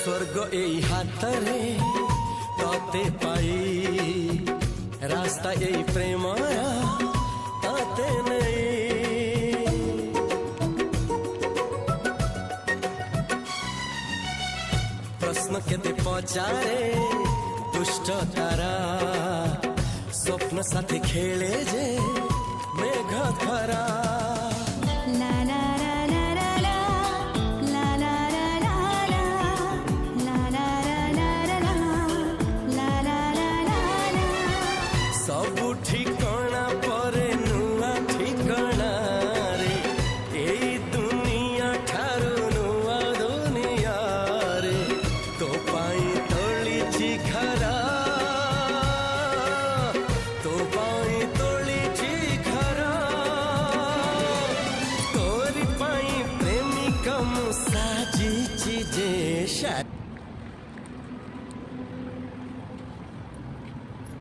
स्वर्ग এই হাতরে তাতে পাই রাস্তা এই প্রেমায়া তাতে নেই प्रश्न केते पचारे दुष्ट तारा स्वप्न साथी खेले जे मेघ खरा